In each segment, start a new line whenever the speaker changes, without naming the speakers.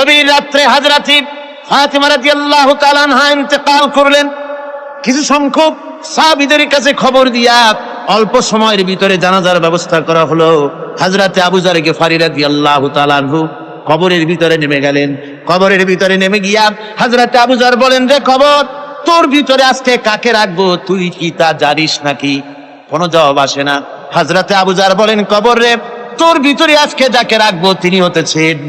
গভীর রাত্রে হযরত ফাতিমা রাদিয়াল্লাহু তাআলা আনহা ইন্তেকাল করলেন। কিছু সংখ্যক সাহাবীদের কাছে খবর দিয়া অল্প সময়ের ভিতরে জানাজার ব্যবস্থা করা হলো। হযরত আবু যর গিফারী রাদিয়াল্লাহু তাআলা আনহু কবরের ভিতরে নেমে গেলেন। কবরের ভিতরে নেমে গিয়া হযরত আবু যর বলেন, রে কবর, তোর ভিতরে আজকে কাকে রাখবো, তুই কি তা জানিস নাকি? কোনো জবাব আসে না। হযরত আবু যর বলেন, কবর রে, তোর ভিতরে আজকে যাকে রাখবো তিনি হতেছেন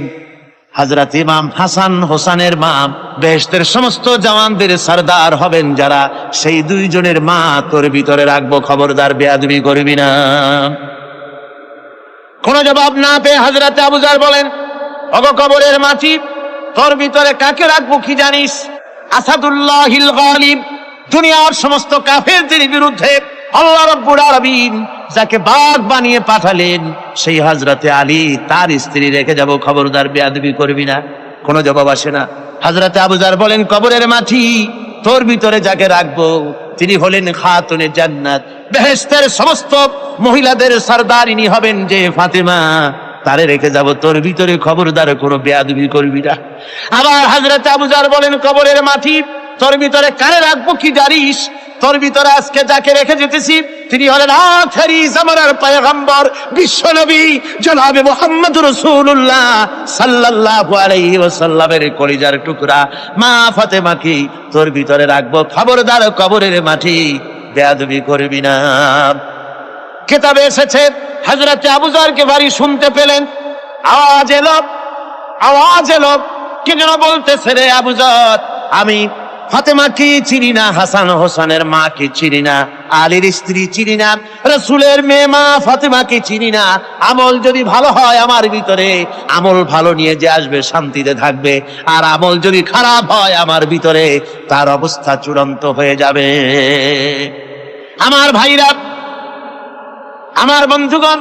হযরত ইমাম হাসান হোসেনের মা, বেহেশতের সমস্ত জওয়ানদের সরদার হবেন যারা, সেই দুইজনের মা তোর ভিতরে রাখবো, খবরদার বেয়াদবি করবি না। কোনো জবাব না পেয়ে হযরত আবু যর বলেন, ওগো কবরের মাটি, তোর ভিতরে কাকে রাখবো কি জানিস? আসাদুল্লাহিল গালিব, দুনিয়ার সমস্ত কাফেরদের বিরুদ্ধে আল্লাহ রাব্বুল আলামিন যাকে বাঘ বানিয়ে পাঠালেন, সেই হযরতে আলী, তার স্ত্রী রেখে যাব, খবরদার বেয়াদবি করবি না। কোনো জবাব আসে না। হযরতে আবু যর বলেন, কবরের মাটি, তোর ভিতরে যাকে রাখবো তিনি হলেন খাতুনে জান্নাত, বেহেশতের সমস্ত মহিলাদের সরদারিনী হবেন যে ফাতেমা, তারে রেখে যাব, তোর ভিতরে খবরদার কোনো বেয়াদবি করবি না। আবার হযরতে আবু যর বলেন, কবরের মাটি, তোর ভিতরে কারে রাখবো কি জানিস? তোর ভিতরে আজকে যাকে রেখে যেতেছি তিনি হলেন আখেরি জামানার পয়গম্বর বিশ্বনবী জনাবে মুহাম্মদ রাসূলুল্লাহ সাল্লাল্লাহু আলাইহি ওয়াসাল্লামের কলিজার টুকরা মা ফাতেমাকে তোর ভিতরে রাখবো, খবরদার কবরের মাটি বেয়াদবি করবি না। কিতাবে এসেছে হযরত আবু যর গিফারী শুনতে পেলেন, আওয়াজ এলো, কি যেন বলতেছে, রে আবু যর, আমি ফাতেমাকে চিনি না, হাসান হোসেনের মাকে চিনি না, আলীর স্ত্রী চিনি না, রাসূলের মেয়ে মা ফাতেমাকে চিনি না। আমল যদি ভালো হয় আমার ভিতরে, আমল ভালো নিয়ে যে আসবে শান্তিতে থাকবে, আর আমল যদি খারাপ হয় আমার ভিতরে, তার অবস্থা চূড়ান্ত হয়ে যাবে। আমার ভাইরা, আমার বন্ধুগণ,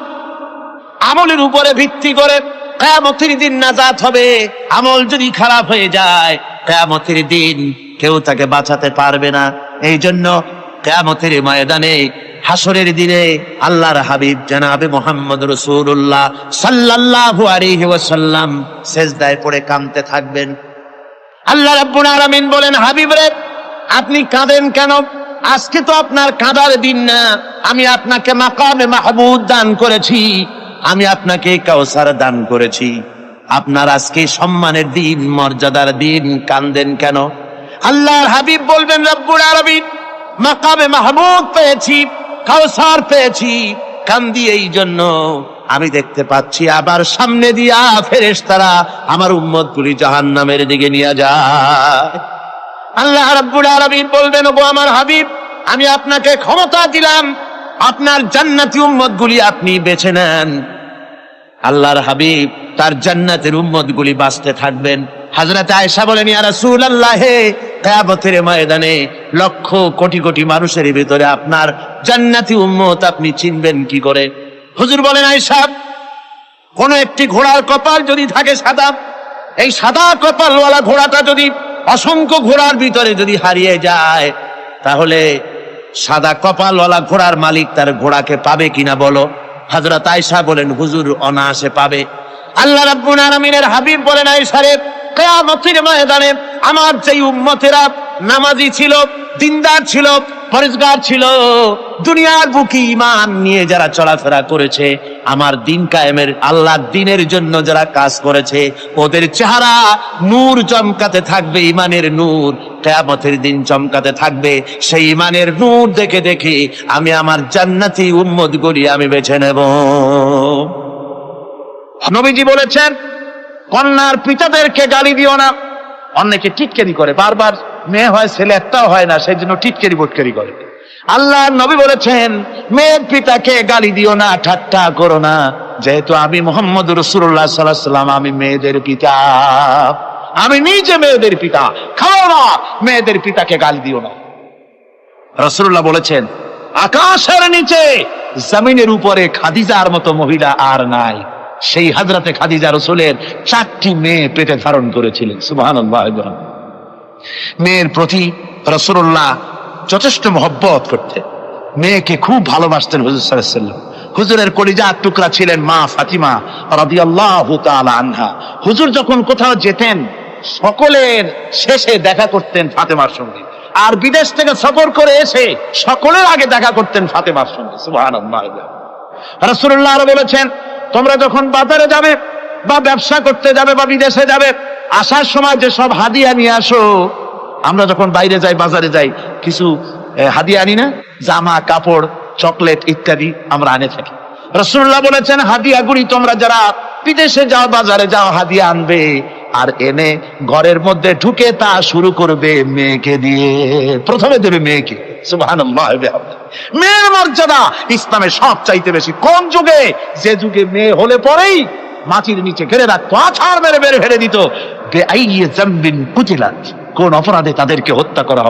আমলের উপরে ভিত্তি করে কিয়ামতের দিন নাজাত হবে। আমল যদি খারাপ হয়ে যায়, কিয়ামতের দিন কেউ তাকে বাঁচাতে পারবে না। এই জন্য কিয়ামতের ময়দানে, হাসরের দিনে আল্লাহর হাবিব জনাবে মুহাম্মদ রাসূলুল্লাহ সাল্লাল্লাহু আলাইহি ওয়াসাল্লাম সিজদায় পড়ে কাঁদতে থাকবেন। আল্লাহ রাব্বুল আলামিন বলেন, হাবিব রে, আপনি কাঁদেন কেন? আজকে তো আপনার কাঁদার দিন না, আমি আপনাকে মাকামে মাহমুদ দান করেছি, আমি আপনাকে কাউসার দান করেছি, আপনার আজকে সম্মানের দিন, মর্যাদার দিন, কাঁদেন কেন? আল্লাহর হাবিব বলবেন, রব্বুল আলামিন, মাকামে মাহমুদ পেয়েছি, কাউসার পেয়েছি, কান্দি এই জন্য আমি দেখতে পাচ্ছি আবার সামনে দিয়া ফেরেশতারা আমার উম্মতগুলি জাহান্নামের দিকে নিয়ে যায়। আল্লাহ রাব্বুল আলামিন বলবেন, ওগো আমার হাবিব, আমি আপনাকে ক্ষমতা দিলাম, আপনার জান্নাতি উম্মতগুলি আপনি বেছে নেন। আল্লাহর হাবিব তার জান্নাতের উম্মতগুলি বাঁচতে থাকবেন। হযরত আয়েশা বলেন, ইয়া রাসূলুল্লাহ, কিয়ামতের ময়দানে লক্ষ কোটি কোটি মানুষের ভিতরে আপনার জান্নাতি উম্মত আপনি চিনবেন কি করে? হুজুর বলেন, আয়েশা, কোন একটি ঘোড়ার কপাল যদি থাকে সাদা, এই সাদা কপালওয়ালা ঘোড়াটা যদি অসংখ্য ঘোড়ার ভিতরে যদি হারিয়ে যায়, তাহলে সাদা কপালওয়ালা ঘোড়ার মালিক তার ঘোড়াকে পাবে কিনা বলো? হযরত আয়েশা বলেন, হুজুর, অনায়াসে পাবে। আল্লাহ রাব্বুল আলামিনের হাবিব বলেন, আয়েশা রে, কিয়ামতের ময়দানে আমার যেই উম্মতেরা নামাজি ছিল, দিনদার ছিল, পরেজগার ছিল, দুনিয়ার বুকে ঈমান নিয়ে যারা চলাফেরা করেছে, আমার দিন কায়েমের, আল্লাহর দ্বীনের জন্য যারা কাজ করেছে, ওদের চেহারা নূর চমকাতে থাকবে, ঈমানের নূর কিয়ামতের দিন চমকাতে থাকবে। সেই ঈমানের নূর দেখে দেখে আমি আমার জান্নাতি উম্মতগুলি আমি বেছে নেব। নবীজি বলেছেন, কন্যার পিতাদেরকে গালি দিও না। অনেকে টিটকারি করে, বারবার মেয়ে হয়, ছেলে একটাও হয় না, সেই জন্য টিটকারি বটকারি করে। আল্লাহর নবী বলেছেন, মেয়ের পিতাকে গালি দিও না, ঠাট্টা করো না, যেহেতু আমি মুহাম্মদ রাসূলুল্লাহ সাল্লাল্লাহু আলাইহি ওয়াসাল্লাম, আমি মেয়েদের পিতা, আমি নিজে মেয়েদের পিতা। খাও না, মেয়েদের পিতাকে গালি দিও না। রাসূলুল্লাহ বলেছেন, আকাশের নিচে জমিনের উপরে খাদিজার মতো মহিলা আর নাই। সেই হযরতে খাদিজা রাসূলের 4টি মেয়ে পেটে ধারণ করেছিলেন। সুবহানাল্লাহ। মেয়ের প্রতি রাসূলুল্লাহ যথেষ্ট মহব্বত করতেন, মেয়েকে খুব ভালোবাসতেন হুজুর সাল্লাল্লাহু আলাইহি ওয়াসাল্লাম।
হুজুরের কলিজার টুকরা ছিলেন মা ফাতিমা রাদিয়াল্লাহু তাআলা আনহা। হুজুর যখন কোথাও যেতেন সকলের শেষে দেখা করতেন ফাতেমার সঙ্গে, আর বিদেশ থেকে সফর করে এসে সকলের আগে দেখা করতেন ফাতেমার সঙ্গে। সুবহানাল্লাহ। রাসূলুল্লাহ আরো বলেছেন, তোমরা যখন বাজারে যাবে বা ব্যবসা করতে যাবে বা বিদেশে যাবে, আসার সময় যে সব হাদিয়া নিয়ে আসো। আমরা যখন বাইরে যাই, বাজারে যাই, কিছু হাদিয়া আনি না? জামা, কাপড়, চকলেট ইত্যাদি আমরা আনে থাকি। রাসূলুল্লাহ বলেছেন, হাদিয়াগুলি তোমরা যারা বিদেশে যাও, বাজারে যাও, হাদিয়া আনবে, আর এনে ঘরের মধ্যে ঢুকে তা শুরু করবে মেয়েকে দিয়ে। প্রথমে দেবে মেয়েকে। সুবহানাল্লাহ। মেয়ের মর্যাদা ইসলামে সব চাইতে বেশি। কোন যুগে? যে যুগে মেয়ে হলে পরেই মাটির নিচে ঘেরে রাখতো, আছাড় মেরে মেরে ফেলে দিত। বেআইয়ি যামবিন কুতিলাত, কোন অপরাধে তাদেরকে হত্যা করা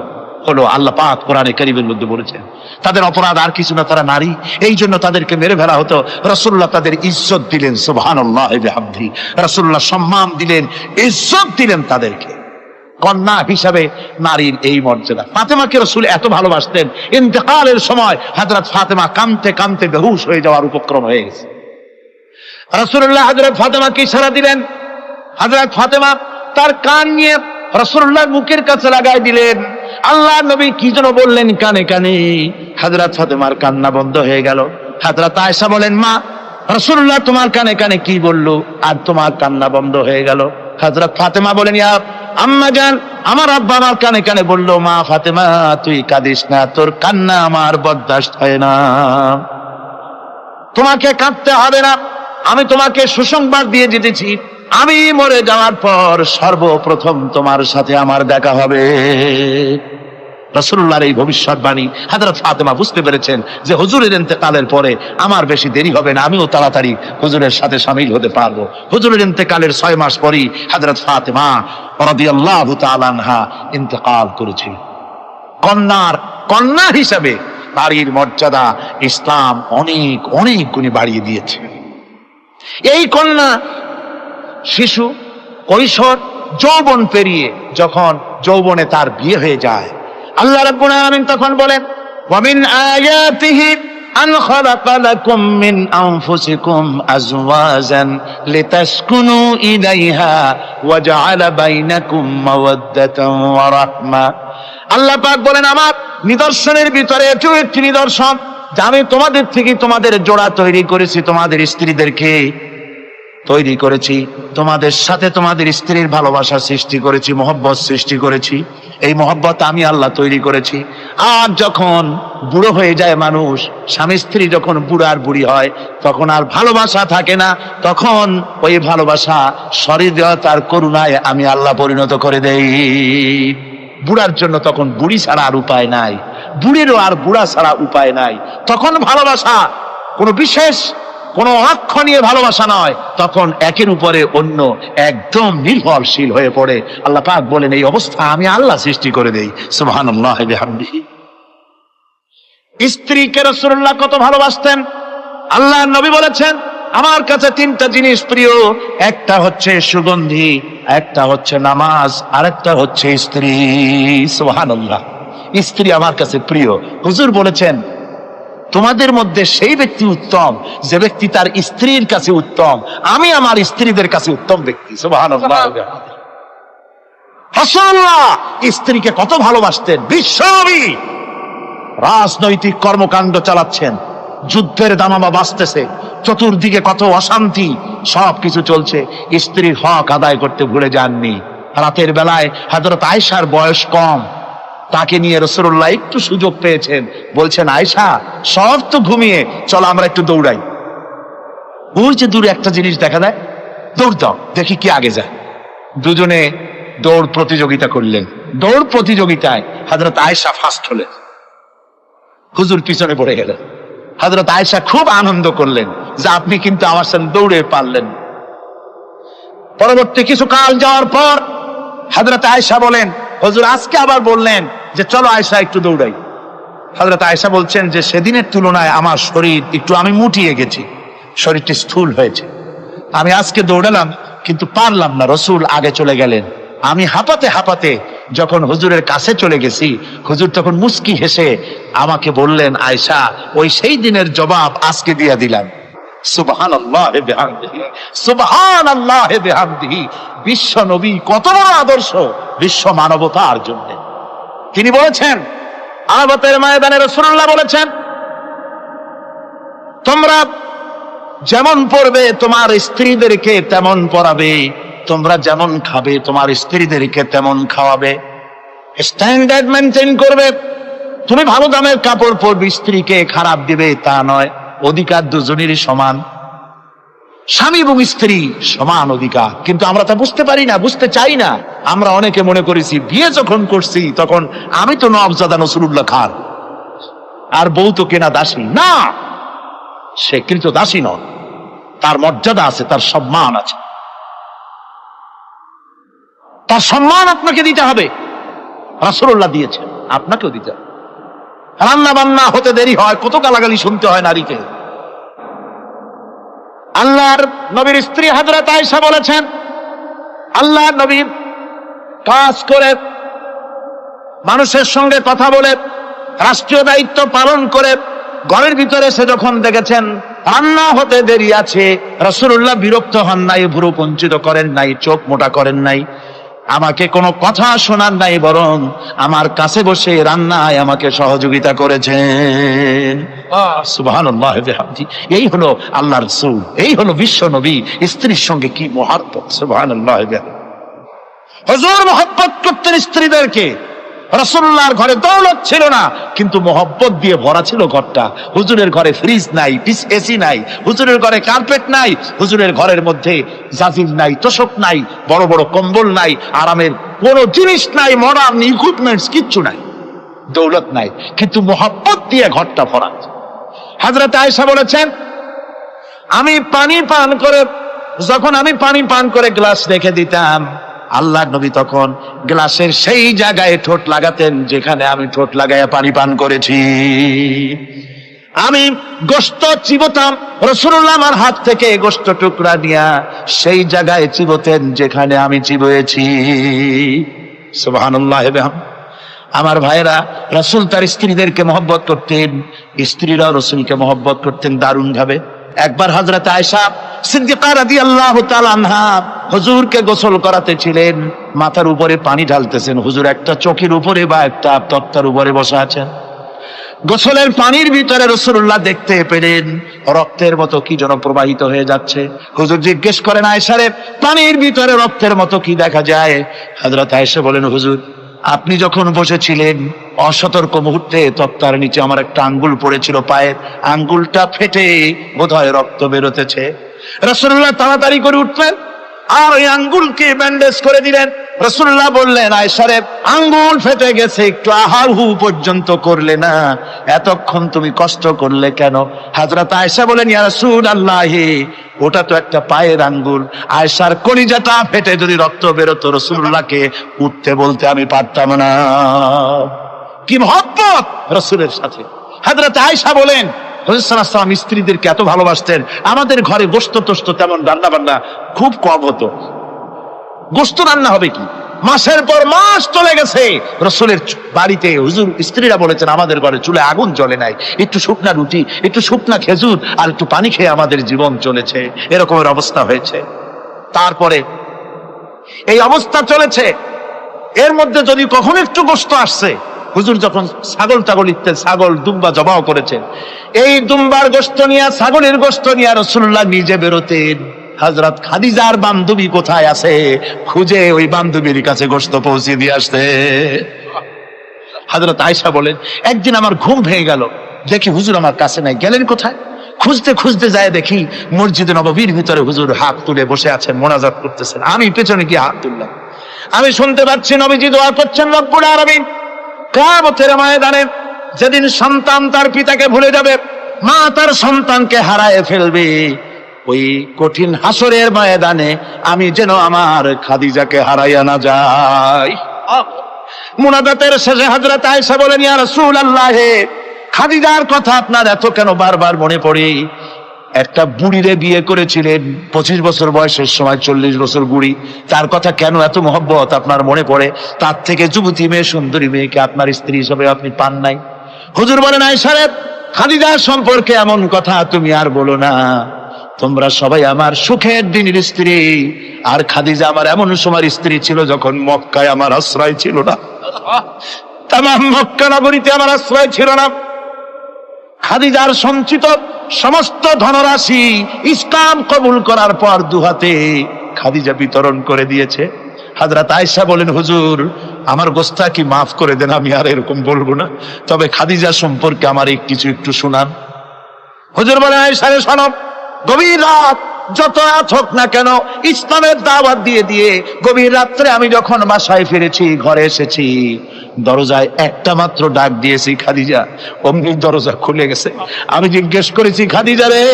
হলো। আল্লাহ পাক কোরআনে কারীমের মধ্যে বলেছেন তাদের অপরাধ আর কিছু না, তারা নারী, এই জন্য তাদেরকে মেরে ফেলা হতো। রাসূলুল্লাহ তাদের ইজ্জত দিলেন। সুবহানাল্লাহ বিহামদিহি। রাসূলুল্লাহ সম্মান দিলেন, ইজ্জত দিলেন তাদেরকে। কন্যা হিসাবে নারীর এই মর্যাদা। ফাতেমাকে রাসূল এত ভালোবাসতেন, ইন্তেকালের সময় হযরত ফাতেমা কাঁদতে কাঁদতে বেহুশ হয়ে যাওয়ার উপক্রম হয়ে গেছে। রাসূলুল্লাহ হযরত ফাতেমাকে ইশারা দিলেন। হযরত ফাতেমা তার কান নিয়ে রাসূলুল্লাহর মুখের কাছে লাগাই দিলেন। আল্লাহ নবী কি যেন বললেন কানে কানে। হযরত ফাতেমার কান্না বন্ধ হয়ে গেল। হযরত আয়েশা বলেন, মা, রাসূলুল্লাহ তোমার কানে কানে কি বললো আর তোমার কান্না বন্ধ হয়ে গেল? হযরত ফাতেমা বলেন, ইয়া আম্মা জান, আমার আব্বা আমার কানে কানে বললো, মা ফাতেমা তুই কাঁদিস না, তোর কান্না আমার বরদাস্ত হয় না, তোমাকে কাঁদতে হবে না। আমি তোমাকে সুসংবাদ দিয়ে যেতেছি, আমি মরে যাওয়ার পর সর্বপ্রথম তোমার সাথে আমার দেখা হবে। রাসূলুল্লাহর এই ভবিষ্যৎবাণী হযরত ফাতেমা বুঝতে পেরেছেন যে হুজুরের ইন্তেকালের পরে আমার বেশি দেরি হবে না, আমিও তাড়াতাড়ি হুজুরের সাথে শামিল হতে পারবো। হুজুরের ইন্তেকালের 6 মাস পরই হযরত ফাতেমা রাদিয়াল্লাহু তাআলা আনহা ইন্তেকাল করেছিল। কন্যা হিসাবে নারীর মর্যাদা ইসলাম অনেক অনেক গুণে বাড়িয়ে দিয়েছে। এই কন্যা শিশু, কৈশোর, যৌবন পেরিয়ে যখন যৌবনে তার বিয়ে হয়ে যায়, আল্লাহ রাব্বুল আলামিন তখন বলেন, ওয়া মিন আয়াতিহি আন খালাকা লাকুম মিন আনফুসিকুম আজওয়াজান লিতাসকুনু ইলাইহা ওয়া জাআলা বাইনাকুম মাওয়াদ্দাতান ওয়া রাহমা। আল্লাহ পাক বলেন, আমার নিদর্শনের ভিতরে এটিও একটি নিদর্শন যে আমি তোমাদের থেকে তোমাদের জোড়া তৈরি করেছি, তোমাদের স্ত্রীদেরকে তৈরি করেছি, তোমাদের সাথে তোমাদের স্ত্রীর ভালোবাসা সৃষ্টি করেছি, মহব্বত সৃষ্টি করেছি। এই মহব্বত আমি আল্লাহ তৈরি করেছি। আর যখন বুড়ো হয়ে যায় মানুষ, স্বামী স্ত্রী যখন বুড়ার বুড়ি হয়, তখন আর ভালোবাসা থাকে না, তখন ওই ভালোবাসা সহৃদয়তার করুণায় আমি আল্লাহ পরিণত করে দেই। বুড়ার জন্য তখন বুড়ি ছাড়া আর উপায় নাই, বুড়িরও আর বুড়া ছাড়া উপায় নাই। তখন ভালোবাসা কোনো বিশেষ কোনো অক্ষণীয় ভালোবাসা নয়, তখন একের উপরে অন্য একদম নির্ভরশীল হয়ে পড়ে। আল্লাহ পাক বলেন, এই অবস্থা আমি আল্লাহ সৃষ্টি করে দেই। সুবহানাল্লাহ বিহামদিহি। স্ত্রীকে রাসূলুল্লাহ কত ভালোবাসতেন। আল্লাহর নবী বলেছেন, আমার কাছে 3টা জিনিস প্রিয়, একটা হচ্ছে সুগন্ধি, একটা হচ্ছে নামাজ, আরেকটা হচ্ছে স্ত্রী। সুবহানাল্লাহ। স্ত্রী আমার কাছে প্রিয়। হুজুর বলেছেন, তোমাদের মধ্যে সেই ব্যক্তি উত্তম যে ব্যক্তি তার স্ত্রীর কাছে উত্তম। আমি আমার স্ত্রীদের কাছে উত্তম ব্যক্তি। সুবহানাল্লাহ। রাসূলুল্লাহ স্ত্রীকে কত ভালোবাসতেন। বিশ্বনবী রাজনৈতিক কর্মকাণ্ড চালাচ্ছেন, যুদ্ধের দামামা বাজতেছে, চতুর্দিকে কত অশান্তি, সবকিছু চলছে, স্ত্রীর হক আদায় করতে ভুলে যাননি। রাতের বেলায় হযরত আয়েশার বয়স কম, তাকে নিয়ে রাসূলুল্লাহ একটু সুযোগ পেয়েছেন, বলছেন, আয়েশা সব তো ঘুমিয়ে, চলো আমরা একটু দৌড়াই। ওই যে দূরে একটা জিনিস দেখা যায়, দৌড় দাও, দেখি কি আগে যায়। দুজনে দৌড় প্রতিযোগিতা করলেন। দৌড় প্রতিযোগিতায় হযরত আয়েশা ফার্স্ট হলেন, হুজুর পিছনে পড়ে গেলেন। হযরত আয়েশা খুব আনন্দ করলেন যে আপনি কিন্তু আমার সাথে দৌড়ে পারলেন। পরবর্তী কিছু কাল যাওয়ার পর হযরত আয়েশা বলেন, হুজুর আজকে আবার বললেন যে চলো আয়েশা একটু দৌড়াই। হযরত আয়েশা বলছেন যে সেদিনের তুলনায় আমার শরীর একটু, আমি মুটিয়ে গেছি, শরীরটি স্থূল হয়েছে, আমি আজকে দৌড়ালাম কিন্তু পারলাম না। রাসূল আগে চলে গেলেন, আমি হাঁপাতে হাঁপাতে যখন হুজুরের কাছে চলে গেছি, হুজুর তখন মুস্কি হেসে আমাকে বললেন, আয়েশা, ওই সেই দিনের জবাব আজকে দিয়ে দিলাম। সুবহানাল্লাহ বিহামদিহি, সুবহানাল্লাহ বিহামদিহি। বিশ্ব নবী কত বড় আদর্শ বিশ্ব মানবতার জন্য। তিনি বলেছেন, আরাফাতের ময়দানে রাসূলুল্লাহ বলেছেন, তোমরা যেমন পড়বে তোমার স্ত্রীদেরকে তেমন পড়াবে, তোমরা যেমন খাবে তোমার স্ত্রীদেরকে তেমন খাওয়াবে, স্ট্যান্ডার্ড মেনটেন করবে। তুমি ভালো দামের কাপড় পরবে, স্ত্রীকে খারাপ দিবে তা নয়। অধিকার দুজনেরই সমান, স্বামী এবং স্ত্রী সমান অধিকার। কিন্তু আমরা তা বুঝতে পারি না, বুঝতে চাই না। আমরা অনেকে মনে করেছি বিয়ে যখন করছি তখন আমি তো নওয়াবজাদা নসরুল্লাহ খান আর বউ তো কেনা দাসী। না, সে কিন্তু দাসী নয়, তার মর্যাদা আছে, তার সম্মান আছে, তার সম্মান আপনাকে দিতে হবে। রাসূলুল্লাহ দিয়েছেন, আপনাকেও দিতে হবে। রান্না বান্না হতে দেরি হয়, কত গালাগালি শুনতে হয় নারীকে। আল্লাহর নবীর স্ত্রী হযরত আয়েশা বলেছেন, আল্লাহর নবী কাজ করে, মানুষের সঙ্গে কথা বলে, রাষ্ট্রীয় দায়িত্ব পালন করে ঘরের ভিতরে এসে যখন দেখেছেন রান্না হতে দেরি আছে, রাসূলুল্লাহ বিরক্ত হন নাই, ভুরু কুঞ্চিত করেন নাই, চোখ মোটা করেন নাই, আমাকে কোনো কথা শোনান নাই, বরং আমার কাছে বসে রান্নায় আমাকে সহযোগিতা করেছেন। সুবহানাল্লাহ বিহামদি। এই হলো আল্লাহর রাসূল, এই হলো বিশ্ব নবী। স্ত্রীর সঙ্গে কি মহব্বত! সুবহানাল্লাহ বিহামদি। হুজুর মহব্বত করতেন স্ত্রীদেরকে। রাসূলুল্লাহর ঘরে দৌলত ছিল না, কিন্তু মহব্বত দিয়ে ভরা ছিল ঘরটা। হুজুরের ঘরে ফ্রিজ নাই, এসি নাই, হুজুরের ঘরে কার্পেট নাই, হুজুরের ঘরের মধ্যে জাজির নাই, তোশক নাই, বড় বড় কম্বল নাই, আরামের কোনো জিনিস নাই, মডার্ন ইকুইপমেন্টস কিচ্ছু নাই, দৌলত নাই, কিন্তু মহব্বত দিয়ে ঘরটা ভরা। হযরত আয়েশা বলেছেন, আমি পানি পান করে গ্লাস রেখে দিতাম, আল্লাহর নবী তখন গ্লাসের সেই জায়গায় ঠোঁট লাগাতেন যেখানে আমি ঠোঁট লাগাইয়া পানি পান করেছি। আমি গোশত চিবোতাম, রাসূলুল্লাহ আমার হাত থেকে গোশত টুকরা নিয়া সেই জায়গায় চিবোতেন যেখানে আমি চিবোয়েছি। সুবহানাল্লাহ। আমার ভাইরা, রাসূল তার স্ত্রীদেরকে মহব্বত করতেন, স্ত্রীরাও রাসূলকে মহব্বত করতেন দারুণ ভাবে। একবার হযরত আয়েশা সিদ্দিকা রাদিয়াল্লাহু তাআলা আনহা হুজুরকে গোসল করাতে ছিলেন, মাথার উপরে পানি ঢালতেছেন, হুজুর একটা চৌকির উপরে বা একটা তক্তার উপরে বসে আছেন। গোসলের পানির ভিতরে রাসূলুল্লাহ দেখতে পেলেন রক্তের মতো কি যেন প্রবাহিত হয়ে যাচ্ছে। হুজুর জিজ্ঞেস করেন, আয়েশা রে, পানির ভিতরে রক্তের মতো কি দেখা যায়? হযরত আয়েশা বলেন, হুজুর আপনি যখন বসেছিলেন অসতর্ক মুহূর্তে তক্তার নিচে আমার একটা আঙ্গুল পড়েছিল, পায়ের আঙ্গুলটা ফেটে বোধহয় রক্ত বেরোতেছে। রাসূলুল্লাহ তাড়াতাড়ি করে উঠলেন আর ওই আঙ্গুলকে ব্যান্ডেজ করে দিলেন। রাসূলুল্লাহ বললেন, আয়েশা রে, আঙ্গুল ফেটে গেছে, একটু আহাহু পর্যন্ত করলে না, এতক্ষণ তুমি কষ্ট করলে কেন? হযরত আয়েশা বলেন, ইয়া রাসূলুল্লাহ, ওটা তো একটা পায়ের আঙ্গুল। আয়েশার কলিজাটা ফেটে যদি রক্ত বেরোতো, রাসূলুল্লাহকে উঠতে বলতে আমি পারতাম না। কি মহব্বত রাসূলের সাথে! হযরত আয়েশা বলেন, হুজুর সাল্লাল্লাহু আলাইহি ওয়াসাল্লাম স্ত্রীদেরকে এত ভালোবাসতেন, আমাদের ঘরে গোশত টোস্ত তেমন রান্না বান্না খুব কম হতো। গোশত রান্না হবে কি, মাসের পর মাস চলে গেছে রাসূলের বাড়িতে, হুজুর স্ত্রীরা বলেছেন আমাদের ঘরে চুলে আগুন জ্বলে নাই, একটু শুকনা রুটি, একটু শুকনা খেজুর আর একটু পানি খেয়ে আমাদের জীবন চলেছে, এরকমের অবস্থা হয়েছে। তারপরে এই অবস্থা চলেছে, এর মধ্যে যদি কখনো একটু গোশত আসছে, হুজুর যখন ছাগল ইত্যাদি ছাগল দুম্বা জবাও করেছেন, এই দুম্বার গোশত নিয়ে, ছাগলের গোশত নিয়ে রাসূলুল্লাহ নিজে বেরোতেন। হযরত খাদিজার বান্ধবী কোথায় আছে খুঁজে ওই বান্ধবীর কাছে গোশত পৌঁছে দিয়ে আসতে। হযরত আয়েশা বলেন, একদিন আমার ঘুম ভেঙে গেল, দেখি হুজুর আমার কাছে নাই, গেলেন কোথায়? খুঁজতে খুঁজতে যায় দেখি মসজিদে নববীর ভিতরে হুজুর হাত তুলে বসে আছেন, মোনাজাত করতেছেন। আমি পেছনে গিয়ে হাত তুললাম, আমি শুনতে পাচ্ছি নবীজি দোয়া করছেন, রব্বুল আলামিন কিয়ামতের ময়দানে যেদিন সন্তান তার পিতাকে ভুলে যাবে, মা তার সন্তানকে হারায় ফেলবে, ওই কঠিন হাসরের ময়দানে আমি যেন আমার খাদিজাকে হারাইয়া না যাই। মুনাজাতের শেষে হযরত আয়েশা বলেন, ইয়া রাসূলুল্লাহ, খাদিজার কথা আপনার এত কেন বারবার মনে পড়ে? একটা বুড়িরে বিয়ে করেছিলেন 25 বছর বয়সের সময়, 40 বছর বুড়ি। তার কথা কেন এত মহব্বত আপনার মনে পড়ে? তার থেকে যুবতী মেয়ে, সুন্দরী মেয়েকে আপনার স্ত্রী হিসেবে আপনি পান নাই। হুজুর বলেন, আয়েশা রে, খাদিজা সম্পর্কে এমন কথা তুমি আর বলো না। তোমরা সবাই আমার সুখের দিনের স্ত্রী, আর খাদিজা আমার এমন সময়ের স্ত্রী ছিল যখন মক্কায় আমার আশ্রয় ছিল না, তামাম মক্কা নগরীতে আমার আশ্রয় ছিল না। খাদিজার সঞ্চিত সমস্ত ধনরাশি ইসলাম কবুল করার পর দুহাতে খাদিজা বিতরণ করে দিয়েছে। হযরত আয়েশা বলেন, হুজুর আমার গোস্তাকি মাফ করে দেন, আমি আর এরকম বলবো না, তবে খাদিজা সম্পর্কে আমার কিছু একটু শোনান। হুজুর বলেন, আয়েশা রে শোনো, গভীর রাত যত রাত হোক না কেন, ইসলামের দাওয়াত দিয়ে দিয়ে গভীর রাত্রে আমি যখন বাসায় ফিরেছি, ঘরে এসেছি, দরজায় একটা মাত্র ডাক দিয়েছি, খাদিজা, অমনি দরজা খুলে গেছে। আমি জিজ্ঞেস করেছি, খাদিজা রে,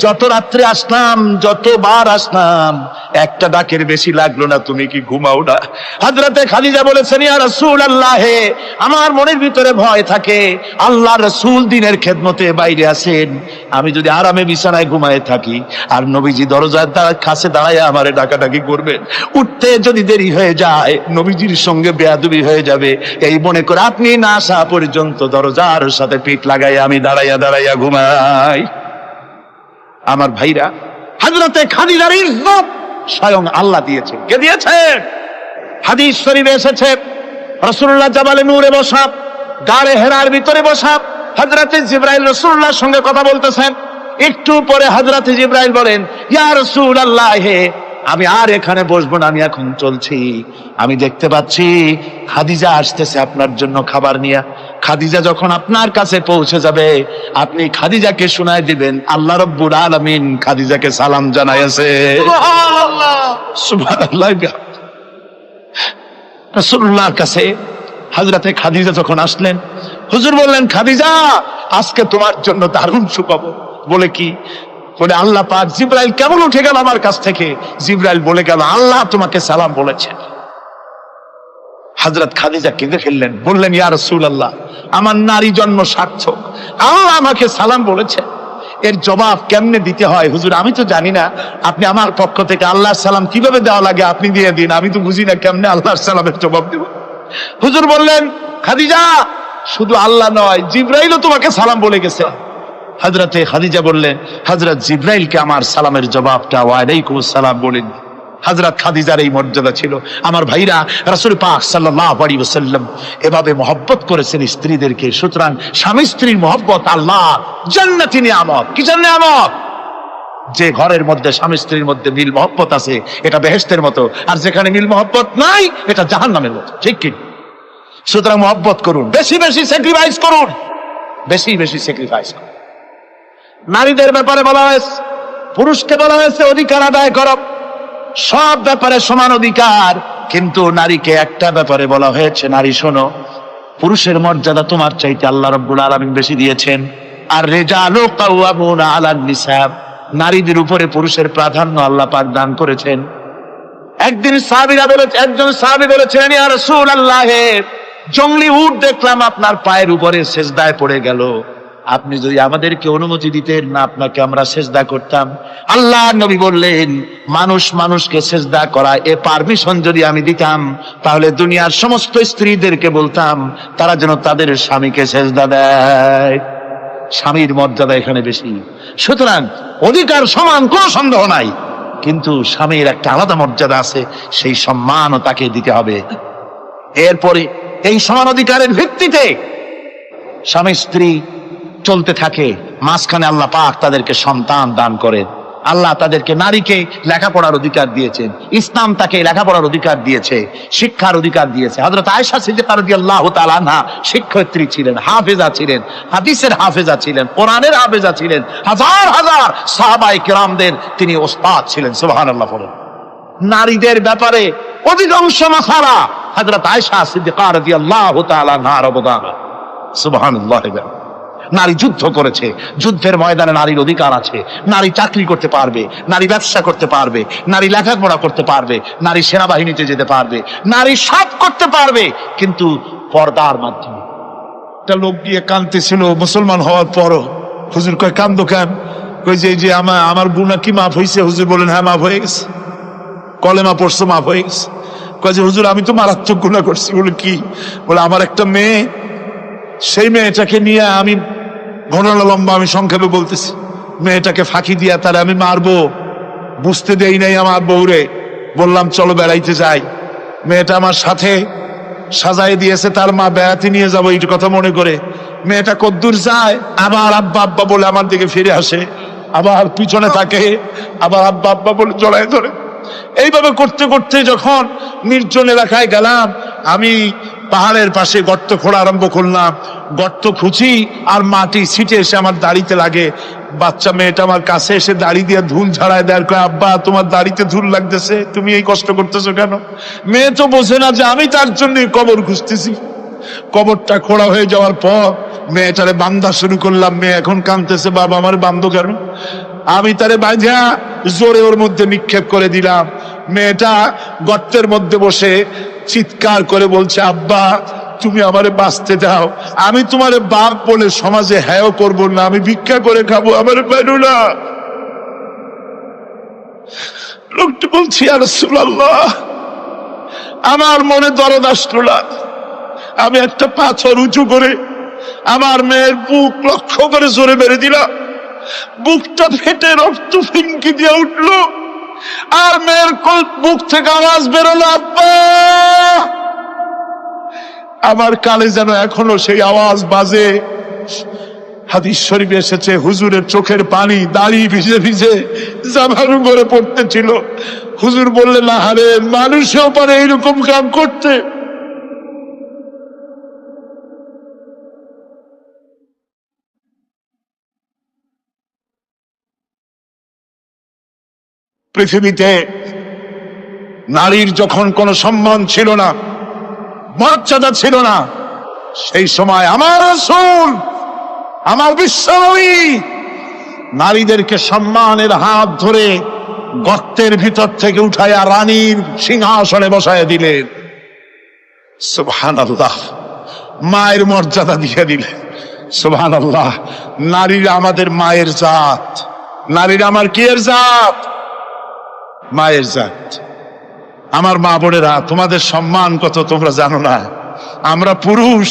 যত রাত্রে আসলাম, যতবার আসলাম, একটা ডাকের বেশি লাগলো না, তুমি কি ঘুমাও না? হযরতে খাদিজা বলেছেন, ইয়া রাসূলুল্লাহ, আমার মনের ভিতরে ভয় থাকে, আল্লাহর রাসূল দ্বীনের খেদমতে বাইরে আছেন, আমি যদি আরামে বিছানায় ঘুমায় থাকি আর নবীজি দরজার কাছে দাঁড়ায় আমারে ডাকাডাকি করবেন, উঠতে যদি দেরি হয়ে যায় নবীজির সঙ্গে বেয়াদবি হয়ে যাবে, এই মনে করে আপনি না আসা পর্যন্ত দরজার সাথে পিঠ লাগাই আমি দাঁড়াইয়া দাঁড়াইয়া ঘুমাই। আমার ভাইরা, হযরতে খাদিজার ইজ্জত স্বয়ং আল্লাহ দিয়েছে। কে দিয়েছে? হাদিস শরীফে এসেছে, রাসূলুল্লাহ জাবালে নূরে বসা, গারে হেরার ভিতরে বসা, হযরতে জিবরাইল রাসূলুল্লাহর সঙ্গে কথা বলতেছেন। একটু পরে হযরতে জিবরাইল বলেন, ইয়া রাসূলুল্লাহ, আমি আর এখানে বসবো না, আমি এখন চলছি। আমি দেখতে পাচ্ছি খাদিজা আসতেছে আপনার জন্য খাবার নিয়ে। খাদিজা যখন আপনার কাছে পৌঁছে যাবে, আপনি খাদিজাকে শোনায় দিবেন, আল্লাহ রাব্বুল আলামিন খাদিজাকে সালাম জানাইছে। সুবহানাল্লাহ, সুবহানাল্লাহ। রাসূলুল্লাহর কাছে হযরতে খাদিজা যখন আসলেন, হুজুর বললেন, খাদিজা, আজকে তোমার জন্য দারুণ সুখবর। বলে কি? বলে, আল্লাহ পাক জিবরাইল কেমন উঠে গেল আমার কাছ থেকে, জিবরাইল বলে গেল, আল্লাহ তোমাকে সালাম বলেছেন। হযরত খাদিজা কেঁদে ফেললেন, বললেন, ইয়া রাসূলুল্লাহ, আমার নারী জন্ম সার্থক, আল্লাহ আমাকে সালাম বলেছেন, এর জবাব কেমনে দিতে হয় হুজুর আমি তো জানি না, আপনি আমার পক্ষ থেকে আল্লাহর সালাম কিভাবে দেওয়া লাগে আপনি দিয়ে দিন, আমি তো বুঝি না কেমনে আল্লাহর সালামের জবাব দেব। হুজুর বললেন, খাদিজা, শুধু আল্লাহ নয়, জিবরাইলও তোমাকে সালাম বলে গেছে। হযরতে খাদিজা বললেন, হযরত জিবরাইলকে আমার সালামের জবাবটা ওয়ালাইকুম আসসালাম বলেন। হযরত খাদিজার এই মর্যাদা ছিল। আমার ভাইরা, রাসূল পাক সাল্লাল্লাহু আলাইহি ওয়াসাল্লাম এভাবে মহব্বত করেছেন স্ত্রীদেরকে। সুতরাং স্বামী স্ত্রীর মহব্বত আল্লাহ জান্নাতি নিয়ামত। কি নিয়ামত? যে ঘরের মধ্যে স্বামী স্ত্রীর মধ্যে মিল মহব্বত আছে, এটা বেহেশতের মতো, আর যেখানে মিল মহব্বত নাই, এটা জাহান্নামের মতো। ঠিক কি? সুতরাং মহব্বত করুন, বেশি বেশি স্যাক্রিফাইস করুন, বেশি বেশি স্যাক্রিফাইস করুন। নারীদের ব্যাপারে বলা হয়েছে, পুরুষকে বলা হয়েছে অধিকার আদায় করো, সব ব্যাপারে সমান অধিকার, কিন্তু নারীকে একটা ব্যাপারে বলা হয়েছে, নারী শোনো, পুরুষের মর্যাদা তোমার চাইতে আল্লাহ রাব্বুল আলামিন বেশি দিয়েছেন। আর রিজালু কাওয়ামুনা আলান নিসা, নারীদের উপরে পুরুষের প্রাধান্য আল্লাহ পাক দান করেছেন। একদিন সাহাবীরা বলেছে, একজন সাহাবী বলেছিলেন, ইয়া রাসূলুল্লাহ, জংলি উট দেখলাম আপনার পায়ের উপরে সেজদায় পড়ে গেল, আপনি যদি আমাদেরকে অনুমতি দিতেন না, আপনাকে আমরা সেজদা করতাম। আল্লাহ নবী বললেন, মানুষ মানুষকে সেজদা করা এ পারমিশন যদি আমি দিতাম, তাহলে দুনিয়ার সমস্ত স্ত্রীদেরকে বলতাম তারা যেন তাদের স্বামীকে সেজদা দেয়। স্বামীর মর্যাদা এখানে বেশি। সুতরাং অধিকার সমান, কোনো সন্দেহ নাই, কিন্তু স্বামীর একটা আলাদা মর্যাদা আছে, সেই সম্মানও তাকে দিতে হবে। এরপরে এই সমান অধিকারের ভিত্তিতে স্বামী স্ত্রী চলতে থাকে, মাঝখানে আল্লাহ পাক তাদেরকে সন্তান দান করেন। আল্লাহ তাদেরকে, নারীকে লেখাপড়ার অধিকার দিয়েছেন, ইসলাম তাকে লেখাপড়ার অধিকার দিয়েছে, শিক্ষার অধিকার দিয়েছে। হযরত আয়েশা সিদ্দিকা রাদিয়াল্লাহু তাআলা আনহা শিক্ষয়িত্রী ছিলেন, হাফেজা ছিলেন, হাদিসের হাফেজা ছিলেন, কোরআনের হাফেজা ছিলেন, হাজার হাজার সাহাবায়ে কেরামদের তিনি ওস্তাদ ছিলেন। সুবহানাল্লাহ বলেন। নারীদের ব্যাপারে অধিকাংশ মাসালা হযরত আয়েশা সিদ্দিকা রাদিয়াল্লাহু তাআলা আনহার অবদান। সুবহানাল্লাহ। নারী যুদ্ধ করেছে, যুদ্ধের ময়দানে নারীর অধিকার আছে, নারী চাকরি করতে পারবে, নারী ব্যবসা করতে পারবে, নারী লেখাপড়া করতে পারবে, নারী সেনাবাহিনীতে যেতে পারবে, নারী সব করতে পারবে, কিন্তু পর্দার মাধ্যমে। একটা লোক গিয়ে কাঁদতেছিল মুসলমান হওয়ার পরও, হুজুর কয় কান্দো কেন?
কই যে এই যে আমার গুনাহ কি মাফ হয়েছে? হুজুর বলেন হ্যাঁ মাফ হয়ে গেছে। কলেমা পড়ছো, মাফ হয়ে গেছে। কয় যে হুজুর আমি তো মারাত্মক গুনাহ করছি। বলে কি? বলে আমার একটা মেয়ে, সেই মেয়েটাকে নিয়ে আমি, ঘটনা লম্বা, আমি সংক্ষেপে বলতেছি, মেয়েটাকে ফাঁকি দিয়া তাহলে আমি মারবো, বুঝতে দেই নাই আমার বউরে। বললাম চলো বেড়াইতে যাই, মেয়েটা আমার সাথে সাজাই দিয়েছে, তার মা বেড়াতে নিয়ে যাবো এই কথা মনে করে। মেয়েটা কদ্দূর যায়, আবার আব্বা আব্বা বলে আমার দিকে ফিরে আসে, আবার পিছনে থাকে, আবার আব্বা আব্বা বলে জড়ায় ধরে। এইভাবে করতে করতে যখন নির্জন এলাকায় গেলাম, আমি পাহাড়ের পাশে গর্ত খোঁড়া আরম্ভ করলাম। গর্ত খুঁজি আর মাটি ছিটে এসে আমার দাড়িতে লাগে। বাচ্চা মেয়েটা আমার কাছে এসে দাড়ি দিয়ে ধুল ঝাড়ায় দেয়, কয় আব্বা তোমার দাড়িতে ধুল লাগতেছে, তুমি এই কষ্ট করতেছো কেন? মেয়ে তো বোঝে না যে আমি তার জন্য কবর খুঁজতেছি। কবরটা খোঁড়া হয়ে যাওয়ার পর মেয়েটারে বান্ধা শুরু করলাম। মেয়ে এখন কাঁদতেছে, বাবা আমার বান্ধব কেন? আমি তারে বাঁধা জোরে ওর মধ্যে নিক্ষেপ করে দিলাম। মেয়েটা গর্তের মধ্যে বসে চিৎকার করে বলছে, আব্বা তুমি আমারে বাঁচতে দাও, আমি তোমারে বাপ বলে সমাজে হ্যাঁ করব না, আমি ভিক্ষা করে খাবো, আমারে বাইরো না। লোকটি বলছি, ইয়া রাসূলুল্লাহ, আমার মনে দরদ আসলো না। আমি একটা পাথর উঁচু করে আমার মেয়ের বুক লক্ষ্য করে জোরে মেরে দিলাম। বুকটা ফেটে রক্ত ফিনকি দিয়ে উঠলো, আর মেয়ের বুক থেকে আওয়াজ বেরোলো, আব্বা। আমার কানে যেন এখনো সেই আওয়াজ বাজে। হাদিস শরীফে এসেছে, হুজুরের চোখের পানি দাড়ি ভিজে ভিজে জামার উপরে পড়তেছিল। হুজুর বললেন, আরে মানুষও পারে এইরকম কাম করতে। পৃথিবীতে নারীর যখন কোনো সম্মান ছিল না, মর্যাদা ছিল না, সেই সময় আমার রাসূল, আমার বিশ্বনবী নারীদেরকে সম্মানের হাত ধরে গর্তের ভিতর থেকে উঠাইয়া রানীর সিংহাসনে বসায় দিলেন। সুবহানাল্লাহ, মায়ের মর্যাদা দিয়ে দিলেন। সুবহানাল্লাহ, নারীরা আমাদের মায়ের জাত। নারীরা আমার কিয়ের জাত? মায়ের জাত। আমার মা বোনেরা, তোমাদের সম্মান কত তোমরা জানো না। আমরা পুরুষ,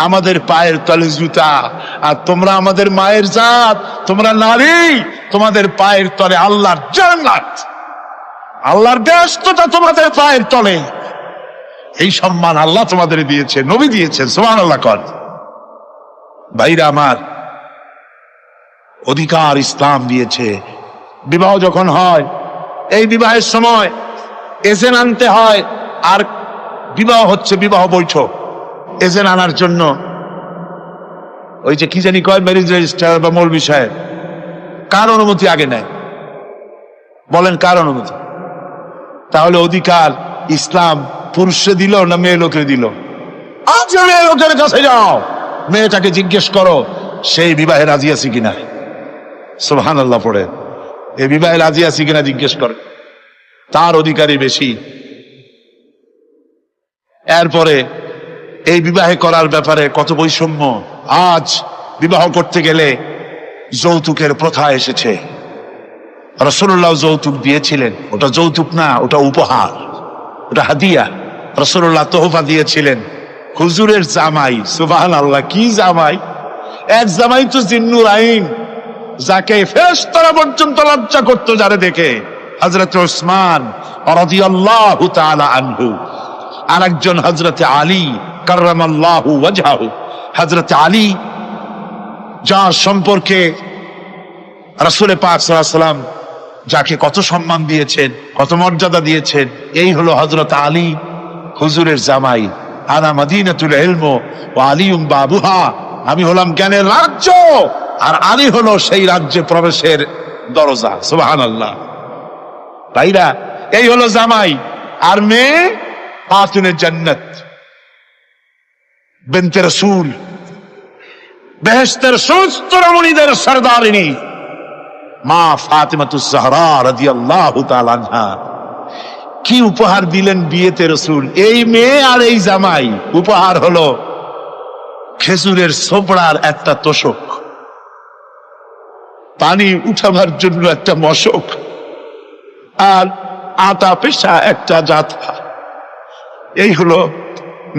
আমাদের পায়ের তলে জুতা, আর তোমরা আমাদের মায়ের জাত। তোমরা নারী, তোমাদের পায়ের তলে আল্লাহর জান্নাত, আল্লাহর ব্যস্ততা তোমাদের পায়ের তলে। এই সম্মান আল্লাহ তোমাদের দিয়েছে, নবী দিয়েছেন। সুবহানাল্লাহ কর। ভাইরা আমার, অধিকার ইসলাম দিয়েছে। বিবাহ যখন হয়, এই বিবাহের সময় এজেন্ট আনতে হয়। আর বিবাহ হচ্ছে বিবাহ বৈঠক। এজেন্ট আনার জন্য ওই যে কি জানি কয়, ম্যারেজ রেজিস্ট্রার বা মৌলবি সাহেব, কার অনুমতি আগে নেয়? বলেন কার অনুমতি? তাহলে অধিকার ইসলাম পুরুষে দিল না মেয়ে লোকে দিল? আজ মেয়ে লোকের কাছে যাও, মেয়েটাকে জিজ্ঞেস করো সেই বিবাহে রাজি আছে কিনা। সুবহানাল্লাহ পড়ে, এই বিবাহে রাজি আছে কিনা জিজ্ঞেস করে, তার অধিকারই বেশি। এরপরে এই বিবাহে করার ব্যাপারে কত বৈষম্য। আজ বিবাহ করতে গেলে যৌতুকের প্রথা এসেছে। রাসূলুল্লাহ যৌতুক দিয়েছিলেন, ওটা যৌতুক না, ওটা উপহার, ওটা হাদিয়া। রাসূলুল্লাহ তোহফা দিয়েছিলেন হুজুরের জামাই। সুবহানাল্লাহ, কি জামাই! এক জামাই তো জিন্নুর আইন, যাকে ফেরেশতারা পর্যন্ত লজ্জা করতো যারে দেখে, হযরত উসমান রাদিয়াল্লাহু তাআলা আনহু। আরেকজন হযরত আলী কাররামাল্লাহু ওয়াজহাহু। হযরত আলী, যার সম্পর্কে রাসূল পাক সাল্লাল্লাহু আলাইহি ওয়াসাল্লাম যাকে কত সম্মান দিয়েছেন, কত মর্যাদা দিয়েছেন, এই হলো হযরত আলী, হুজুরের জামাই। আনা মাদিনাতুল ইলম ওয়া আলিউম বাবুহা, আমি হলাম জ্ঞানের রাজ্য, আর আলী হলো সেই রাজ্যে প্রবেশের দরজা। সুবহানাল্লাহ। ভাইরা, এই হলো জামাই। আর মেয়ে খাতুনে জান্নাত, বিনতে রাসূল, বেহেশতের সমস্ত রমণীদের সরদারিনী মা ফাতিমাতুজ জাহরা রাদিয়াল্লাহু তাআলা আনহা। কি উপহার দিলেন বিয়েতে রাসূল! এই মেয়ে আর এই জামাই। উপহার হলো খেজুরের ছোবড়ার একটা তোষক, পানি উঠাবার জন্য একটা মশক, আর আটা পেশা একটা জাতফা। এই হলো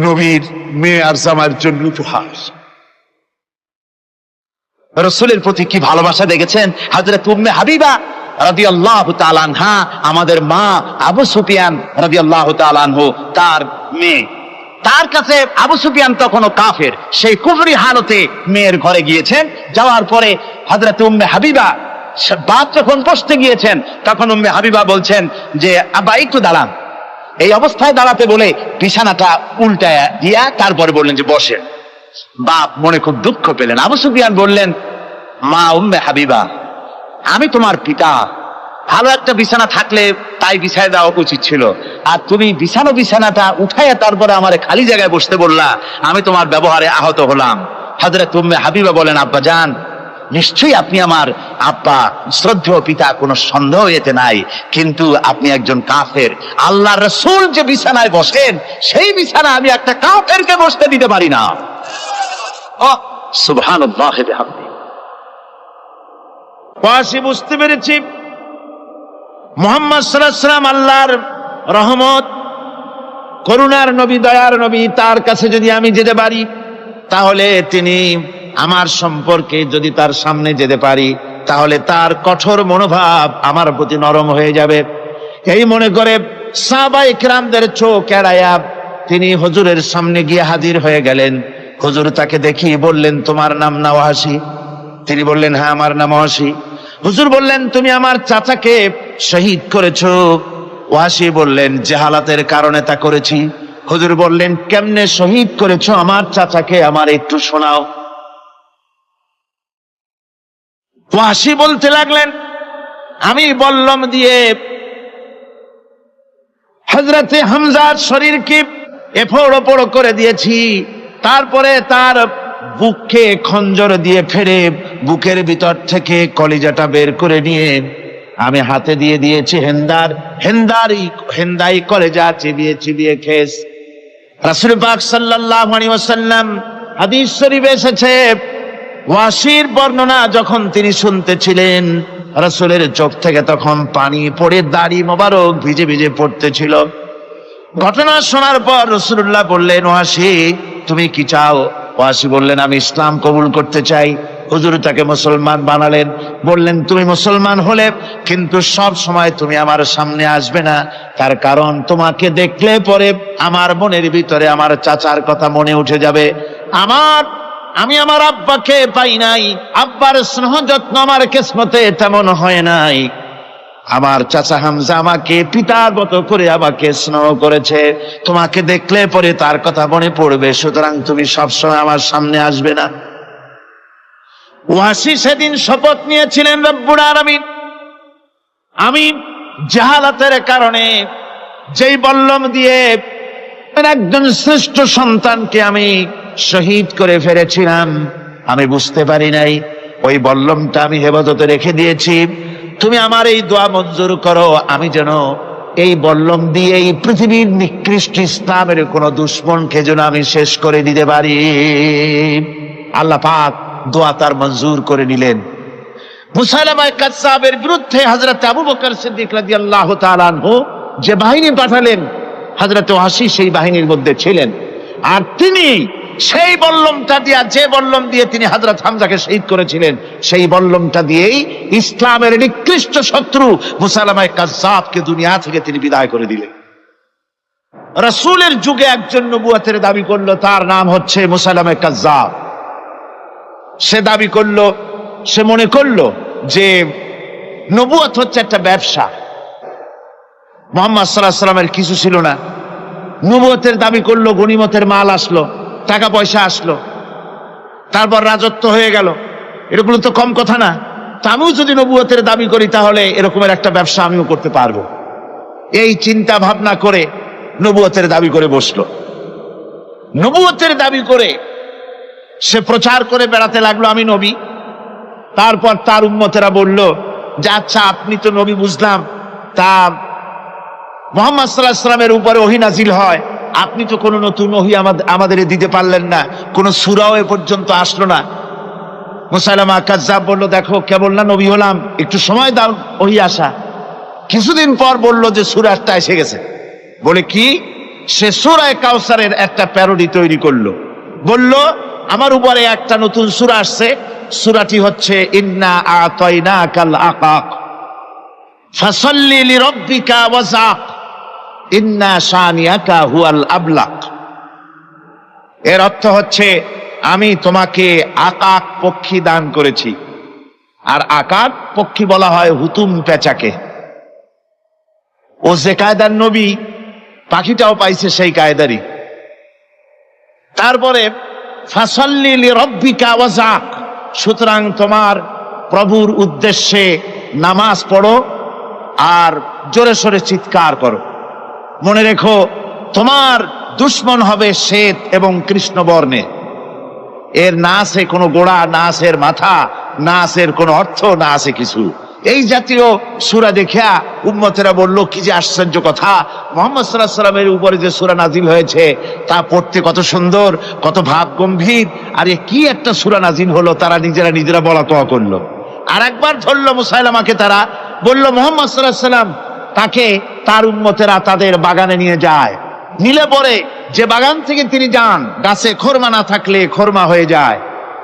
নবীর মেয়ে আর জামার জন্য উপহার।
রসুলের প্রতি কি ভালোবাসা দেখেছেন হযরত উম্মে হাবিবা রাদিয়াল্লাহু তাআলা আনহা, আমাদের মা আবু সুফিয়ান রাদিয়াল্লাহু তাআলা আনহু, তার মেয়ে। তার কাছে আবু সুফিয়ান তখনও কাফের, সেই কুফরি হালতে মেয়ের ঘরে গিয়েছেন। যাওয়ার পরে হযরত উম্মে হাবিবা বাপ যখন বসতে গিয়েছেন, তখন উম্মে হাবিবা বলছেন যে আব্বা একটু দাঁড়ান। এই অবস্থায় দাঁড়াতে বলে বিছানাটা উল্টায় দিয়া তারপরে বললেন যে বসেন। বাপ মনে খুব দুঃখ পেলেন। আবু সুফিয়ান বললেন, মা উম্মে হাবিবা, আমি তোমার পিতা, ভালো একটা বিছানা থাকলে তাই বিছায় দেওয়া উচিত ছিল, আর তুমি বিছানাটা উঠাইয়া তারপরে আমার খালি জায়গায় বসতে বললা, আমি তোমার ব্যবহারে আহত হলাম। হযরত উম্মে হাবিবা বলেন, আব্বা জান, নিশ্চয়ই আপনি আমার আব্বা, শ্রদ্ধেয় পিতা, কোনো সন্দেহ এতে নাই, কিন্তু আপনি একজন কাফের। আল্লাহর রাসূল যে বিছানায় বসেন, সেই বিছানা আমি একটা কাফেরকে বসতে দিতে পারি না। সুবহানাল্লাহ বিহামদিহি।
ওয়াসি বুঝতে পেরেছি মুহাম্মদ সাল্লাল্লাহু আলাইহি ওয়াসাল্লাম আল্লাহর রহমত, করুণার নবী, দয়ার নবী। তার কাছে যদি আমি যেতে পারি, তাহলে তিনি আমার সম্পর্কে, যদি তার সামনে যেতে পারি, তাহলে তার কঠোর মনোভাব আমার প্রতি নরম হয়ে যাবে। এই মনে করে সাহাবায়ে কেরামদের চোখ এড়াইয়া তিনি হুজুরের সামনে গিয়ে হাজির হয়ে গেলেন। হুজুর তাকে দেখিয়ে বললেন, তোমার নাম না ওয়াসি? তিনি বললেন, হ্যাঁ, আমার নাম ওয়াসি। হুজুর বললেন, তুমি আমার চাচাকে শহীদ করেছো। ওয়াসি বললেন, জাহালাতের কারণে তা করেছি। হুজুর বললেন, কেমনে শহীদ করেছো আমার চাচাকে, আমার একটু শোনাও। ওয়াসি বলতে লাগলেন, আমি বল্লম দিয়ে হযরতে হামজার শরীরকে এফোড় ওপড় করে দিয়েছি, তারপরে তার বুককে খঞ্জর দিয়ে ফেরে বুকের ভিতর থেকে কলিজাটা বের করে নিয়ে আমি হাতে দিয়ে দিয়েছি হেন্দাই কলেজা চিবিয়ে চিবিয়ে খেস। রাসূল পাক সাল্লাল্লাহু আলাইহি ওয়াসাল্লাম, হাদিস শরীফে এসেছে, ওয়াসির বর্ণনা যখন তিনি শুনতেছিলেন, রাসূলের চোখ থেকে তখন পানি পড়ে দাড়ি মোবারক ভিজে ভিজে পড়তেছিল। ঘটনা শোনার পর রাসূলুল্লাহ বললেন, ওয়াসি, তুমি কি চাও? ওয়াসি বললেন, আমি ইসলাম কবুল করতে চাই। হুজুর তাকে মুসলমান বানালেন। বললেন, তুমি মুসলমান হলে কিন্তু সব সময় তুমি আমার সামনে আসবে না, তার কারণ তোমাকে দেখলে পরে আমার মনের ভিতরে আমার চাচার কথা মনে উঠে যাবে। আমি আমার আব্বাকে পাই নাই, আব্বার স্নেহ যত্ন আমার কিসমতে তেমন হয় নাই। আমার চাচা হামজা আমাকে পিতার মতো করে আমাকে স্নেহ করেছে, তোমাকে দেখলে পরে তার কথা মনে পড়বে, সুতরাং তুমি সবসময় আমার সামনে আসবে না। ওয়াসি সেদিন শপথ নিয়েছিলেন, রব্বুল আলামিন, আমি জাহালাতের কারণে যেই বল্লম দিয়ে একজন শ্রেষ্ঠ সন্তানকে আমি শহীদ করে ফেলেছিলাম, আমি বুঝতে পারি নাই, ওই বল্লমটা আমি হেফাজতে রেখে দিয়েছি। তুমি আমার এই দোয়া মঞ্জুর করো, আমি যেন এই বল্লম দিয়ে এই পৃথিবীর নিকৃষ্ট ইসলামের কোন দুশমনকে যেন আমি শেষ করে দিতে পারি। আল্লাহ পাক দোয়া তার মঞ্জুর করে নিলেন। মুসাইলামা কাযযাবের বিরুদ্ধে হযরত আবু বকর সিদ্দিক রাদিয়াল্লাহু তাআলা আনহু যে বাহিনী পাঠালেন, হযরত ওয়াসি সেই বাহিনীর মধ্যে ছিলেন। আর তিনি সেই বল্লমটা দিয়া, যে বল্লম দিয়ে তিনি হযরত হামজাকে শহীদ করেছিলেন, সেই বল্লমটা দিয়েই ইসলামের নিকৃষ্ট শত্রু মুসাইলামা কাযযাবকে দুনিয়া থেকে তিনি বিদায় করে দিলেন। রাসূলের যুগে একজন নবুয়তের দাবি করলো, তার নাম হচ্ছে মুসাইলামা কাযযাব। সে দাবি করলো, সে মনে করলো যে নবুয়ত হচ্ছে একটা ব্যবসা। মুহাম্মদ সাল্লাল্লাহু আলাইহি ওয়াসাল্লামের কিছু ছিল না, নবুয়তের দাবি করলো, গনিমতের মাল আসলো, টাকা পয়সা আসলো, তারপর রাজত্ব হয়ে গেল। এরকম তো কম কথা না। তা আমিও যদি নবুয়তের দাবি করি, তাহলে এরকমের একটা ব্যবসা আমিও করতে পারবো। এই চিন্তা ভাবনা করে নবুয়তের দাবি করে বসলো। নবুয়তের দাবি করে সে প্রচার করে বেড়াতে লাগলো, আমি নবী। তারপর তার উম্মতেরা বলল যে, আচ্ছা আপনি তো নবী বুঝলাম, তা মুহাম্মদ সাল্লাল্লাহু আলাইহি ওয়াসাল্লামের উপরে ওহী নাজিল হয়, আপনি তো কোনো নতুন ওহী আমাদের দিতে পারলেন না, কোনো সূরাও এ পর্যন্ত আসলো না।
মুসাইলামা কাজ্জাব বলল, দেখো কেবল না নবী হলাম, একটু সময় দাও ওই আসা। কিছুদিন পর বলল যে সূরাটা এসে গেছে। বলে কি? সে সূরা কাউসারের একটা প্যারোডি তৈরি করলো। বলল আমার উপরে একটা নতুন সূরা আসছে, সূরাটি হচ্ছে ইন্না আতাইনাকাল আকাক ফাসাল্লি লিরাব্বিকা ওয়াজাক ইন্না শানিয়াকা হুয়াল আবলাক। এর অর্থ হচ্ছে আমি তোমাকে আকাক পক্ষী দান করেছি। আর আকাক পক্ষী বলা হয় হুতুম পেঁচাকে। ও যে কায়দার নবী, পাখিটাও পাইছে সেই কায়দারই। তারপরে ফাসাল্লি লিরাব্বিকা ওয়াজাক, সুতরাং তোমার প্রভুর উদ্দেশ্যে নামাজ পড়ো আর জোরে সোরে চিৎকার করো। মনে রেখো তোমার দুশ্মন হবে শ্বেত এবং কৃষ্ণ বর্ণে। এর না আছে কোনো গোড়া, না আছে এর মাথা, না আছে এর কোনো অর্থ, না আছে কিছু। এই জাতীয় সূরা দেখিয়া উম্মতেরা বলল, কি যে আশ্চর্য কথা, মুহাম্মদ সাল্লাল্লাহু আলাইহি ওয়াসাল্লামের উপরে যে সূরা নাজিল হয়েছে তা পড়তে কত সুন্দর, কত ভাব গম্ভীর। আর এ কি একটা সূরা নাজিল হলো, তারা নিজেরা বলা তোয়া করলো। আর একবার ধরলো মুসাইলামাকে, তারা বলল মুহাম্মদ সাল্লাল্লাহু আলাইহি ওয়াসাল্লাম তাকে তার উম্মতেরা তাদের বাগানে নিয়ে যায়। নিলে পরে যে বাগান থেকে তিনি যান, গাছে খরমা না থাকলে খরমা হয়ে যায়।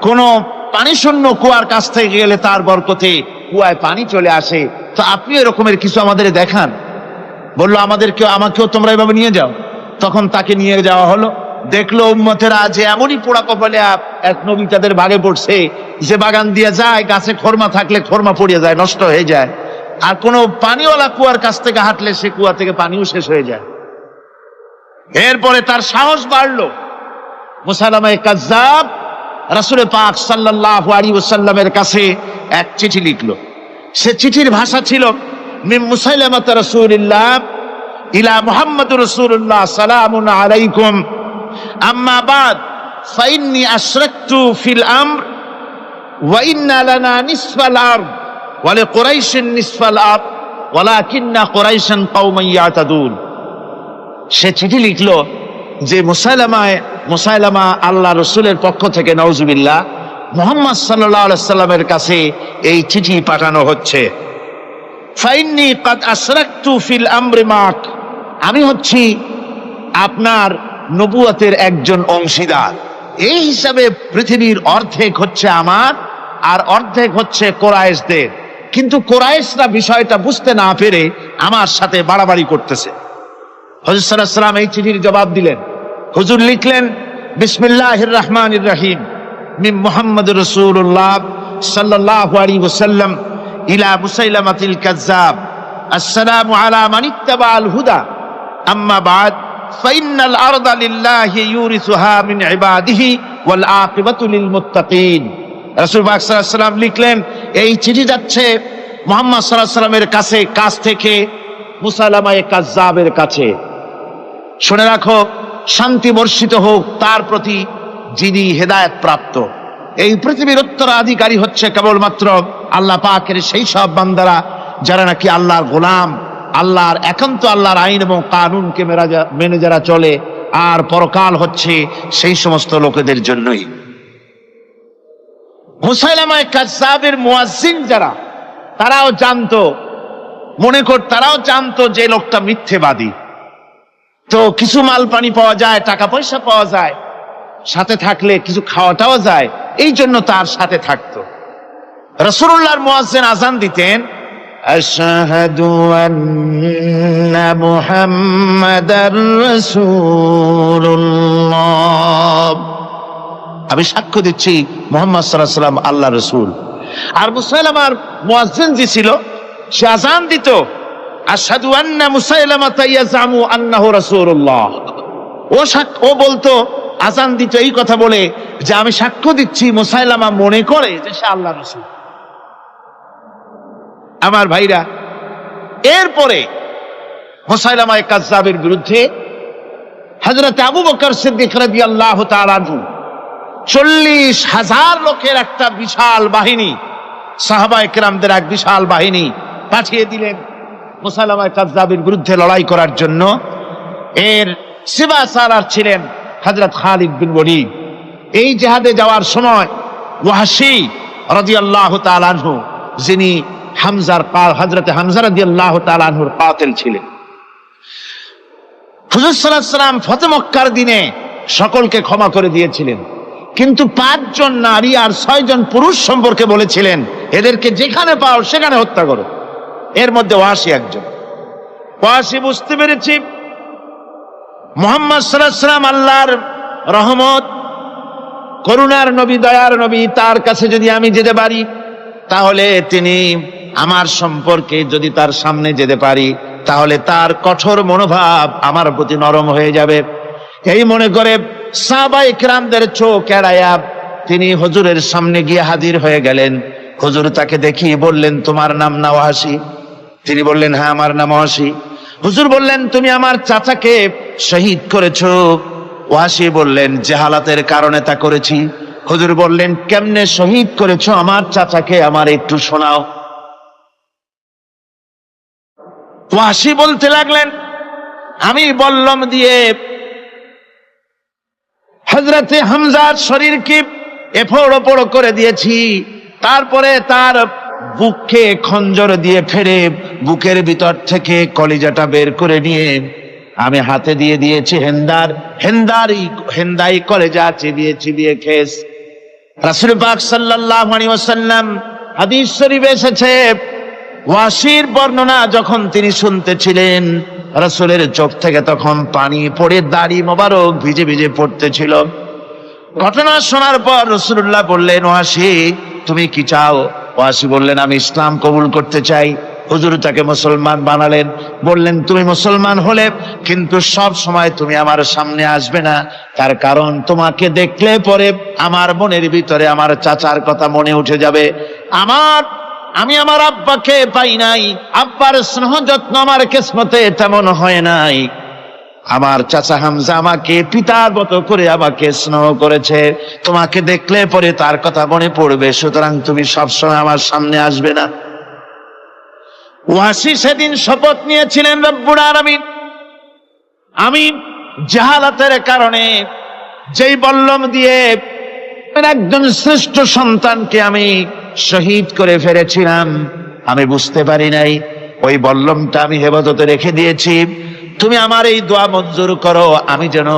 কোনো পানি শূন্য কুয়ার কাছ থেকে গেলে তার বরকতে কুয়ায় পানি চলে আসে। তো আপনি এরকমের কিছু আমাদের দেখান। বললো আমাকেও তোমরা এভাবে নিয়ে যাও। তখন তাকে নিয়ে যাওয়া হলো। দেখলো উম্মতেরা যে এমনই পোড়া কপালে এক নবী তাদের ভাগে পড়ছে, যে বাগান দিয়ে যায়, গাছে খরমা থাকলে খরমা পড়িয়ে যায়, নষ্ট হয়ে যায়। আর কোনো পানিওয়ালা কুয়ার কাছ থেকে হাঁটলে সে কুয়া থেকে পানিও শেষ হয়ে যায়। এরপরে তার সাহস বাড়লো। মুসাইলামা কাজ্জাব রাসূল পাক সাল্লাল্লাহু আলাইহি ওয়াসাল্লামের কাছে এক চিঠি লিখলো। সে চিঠির ভাষা ছিল মিন মুসাইলামাত রাসূলিল্লাহ ইলা মুহাম্মাদুর রাসূলুল্লাহ সালামুন আলাইকুম আম্মা বাদ ফাইন্নী আশরাকতু ফিল আমর ওয়া ইন্না লানা নিসফাল আরদ ওয়া লিকুরাইশিন নিসফাল আরদ ওয়ালাকিন্না কুরাইশান কওমান ইয়াতাদুন। সে চিঠি লিখলো যে মুসাইলামা আল্লাহ রসুলের পক্ষ থেকে নাউজুবিল্লাহ মুহাম্মদ সাল্লাল্লাহু আলাইহি সাল্লামের কাছে এই চিঠি পাঠানো হচ্ছে। ফাইন্নী কাদ আশরাকতু ফিল আমরি মাক, আমি হচ্ছি আপনার নবুয়তের একজন অংশীদার। এই হিসাবে পৃথিবীর অর্ধেক হচ্ছে আমার আর অর্ধেক হচ্ছে কোরাইশদের। কিন্তু কোরাইশরা বিষয়টা বুঝতে না পেরে আমার সাথে বাড়াবাড়ি করতেছে। হুজুর সাল্লাল্লাহু আলাইহি ওয়াসাল্লাম এই চিঠির জবাব দিলেন। হুজুর লিখলেন, বিসমিল্লাহির রহমানির রহিম মিন মুহাম্মাদুর রাসূলুল্লাহ সাল্লাল্লাহু আলাইহি ওয়াসাল্লাম ইলা মুসাইলামাতিল কাজ্জাব আসসালামু আলা মান ইত্তাবাআল হুদা আম্মা বাদ ফাইন্নাল আরদা লিল্লাহি ইউরিসুহা মিন ইবাদিহি ওয়াল আকিবাতু লিল মুত্তাকিন। রাসূল পাক সাল্লাল্লাহু আলাইহি ওয়াসাল্লাম লিখলেন, এই চিঠি যাচ্ছে মুহাম্মদ সাল্লাল্লাহু আলাইহি ওয়াসাল্লামের কাছ থেকে মুসাইলামা কাজ্জাবের কাছে। শুনে রাখো, শান্তি বর্ষিত হোক তার প্রতি যিনি হেদায়েত প্রাপ্ত। এই পৃথিবীর উত্তরাধিকারী হচ্ছে কেবলমাত্র আল্লাহ পাকের সেই সব বান্দারা যারা নাকি আল্লাহর গোলাম, আল্লাহর একান্ত আল্লাহর আইন এবং কানুনকে মেনে যারা চলে। আর পরকাল হচ্ছে সেই সমস্ত লোকেদের জন্যই। মুসাইলামা কাজ্জাবের মুয়াজ্জিন যারা, তারাও জানতো, তারাও জানতো যে লোকটা মিথ্যেবাদী। তো কিছু মাল পানি পাওয়া যায়, টাকা পয়সা পাওয়া যায়, সাথে থাকলে কিছু খাওয়াটাও যায়, এই জন্য তার সাথে থাকতো। রাসূলুল্লাহর মুয়াজ্জিন আযান দিতেন, আশহাদু আন্না মুহাম্মাদার রাসূলুল্লাহ, আমি সাক্ষ্য দিচ্ছি মুহাম্মদ সাল্লাল্লাহু আলাইহি ওয়াসাল্লাম আল্লাহর রাসূল। আর মুসাইলামার মুয়াজ্জিন যে ছিল, সে আযান দিত, আশহাদু আন্না মুসাইলামাতা ইয়াজামু আন্নাহু রাসূলুল্লাহ। ও বলতো, আযান দিত এই কথা বলে যে আমি সাক্ষ্য দিচ্ছি মুসাইলামা মনে করে যে সে আল্লাহর রাসূল। আমার ভাইরা, এরপরে মুসাইলামা কাজ্জাবের বিরুদ্ধে হযরত আবু বকর সিদ্দিক রাদিয়াল্লাহু তাআলা আনহু 40,000 লোকের একটা বিশাল বাহিনী, সাহাবায়ে কেরামদের এক বিশাল বাহিনী পাঠিয়ে দিলেন মুসাইলামা কাজ্জাবের বিরুদ্ধে লড়াই করার জন্য। এর সিবাসারার ছিলেন হযরত খালিদ বিন ওলীদ। এই জিহাদে যাওয়ার সময় ওয়াহশী রাদিয়াল্লাহু তাআলা আনহু, যিনি হযরতে হামজা রাদিয়াল্লাহু তাআলা আনহুর কাতিল ছিলেন। হুজুর সাল্লাল্লাহু আলাইহি ওয়াসাল্লাম ফতহ মক্কার দিনে সকলকে ক্ষমা করে দিয়েছিলেন, কিন্তু 5 জন নারী আর 6 জন পুরুষ সম্পর্কে বলেছিলেন এদেরকে যেখানে পাও সেখানে হত্যা করো। এর মধ্যে ওয়াসি একজন। ওয়াসি বুঝতে পেরেছি মুহাম্মদ সাল্লাল্লাহু আলাইহি ওয়াসাল্লাম আল্লাহর রহমত, করুণার নবী, দয়ার নবী, তার কাছে যদি আমি যেতে পারি তাহলে তিনি আমার সম্পর্কে, যদি তার সামনে যেতে পারি তাহলে তার কঠোর মনোভাব আমার প্রতি নরম হয়ে যাবে। এই মনে করে সাহাবায়ে কেরামদের চোখ এড়ায়া তিনি হুজুরের সামনে গিয়ে হাজির হয়ে গেলেন। হুজুর তাকে দেখিয়ে বললেন, তোমার নাম না ওয়াসি? তিনি বললেন, হ্যাঁ আমার নাম ওয়াসি। হুজুর বললেন, তুমি আমার চাচাকে শহীদ করেছো? ওয়াসি বললেন, জাহালাতের কারণে তা করেছি। হুজুর বললেন, কেমনে শহীদ করেছো আমার চাচাকে, আমার একটু শোনাও। ওয়াসি বলতে লাগলেন, আমি বল্লম দিয়ে হযরতে হামজার শরীরকে এফোড় ওপড় করে দিয়েছি, তারপরে তার বুককে খঞ্জর দিয়ে ফেরে বুকের ভিতর থেকে কলিজাটা বের করে নিয়ে আমি হাতে দিয়ে দিয়েছি হেন্দাই কলেজা চিবিয়ে চিবিয়ে খেস। রাসূল পাক সাল্লাল্লাহু আলাইহি ওয়াসাল্লাম, হাদিস শরীফে এসেছে, ওয়াসির বর্ণনা যখন তিনি শুনতেছিলেন রাসূলের চোখ থেকে তখন পানি পড়ে দাড়ি মোবারক ভিজে ভিজে পড়তেছিল। ঘটনা শোনার পর রাসূলুল্লাহ বললেন, ওয়াসি তুমি কি চাও? ওয়াসি বললেন, আমি ইসলাম কবুল করতে চাই। হুজুর তাকে মুসলমান বানালেন, বললেন, তুমি মুসলমান হলে কিন্তু সব সময় তুমি আমার সামনে আসবে না, তার কারণ তোমাকে দেখলে পরে আমার মনের ভিতরে আমার চাচার কথা মনে উঠে যাবে। আমি আমার আব্বাকে পাই নাই, আব্বার স্নেহ যত্ন আমার কিসমতে তেমন হয় নাই। আমার চাচা হামজা আমাকে পিতার মতো করে আমাকে স্নেহ করেছে, তোমাকে দেখলে পরে তার কথা মনে পড়বে, সুতরাং তুমি সবসময় আমার সামনে আসবে না। ওয়াসি সেদিন শপথ নিয়েছিলেন, রব্বুল আলামিন, আমি জাহালাতের কারণে যেই বল্লম দিয়ে একজন শ্রেষ্ঠ সন্তানকে আমি শহীদ করে ফেলেছিলাম, আমি বুঝতে পারি নাই, ওই বল্লমটা আমি হেফাজতে রেখে দিয়েছি। তুমি আমার এই দোয়া মঞ্জুর করো, আমি যেন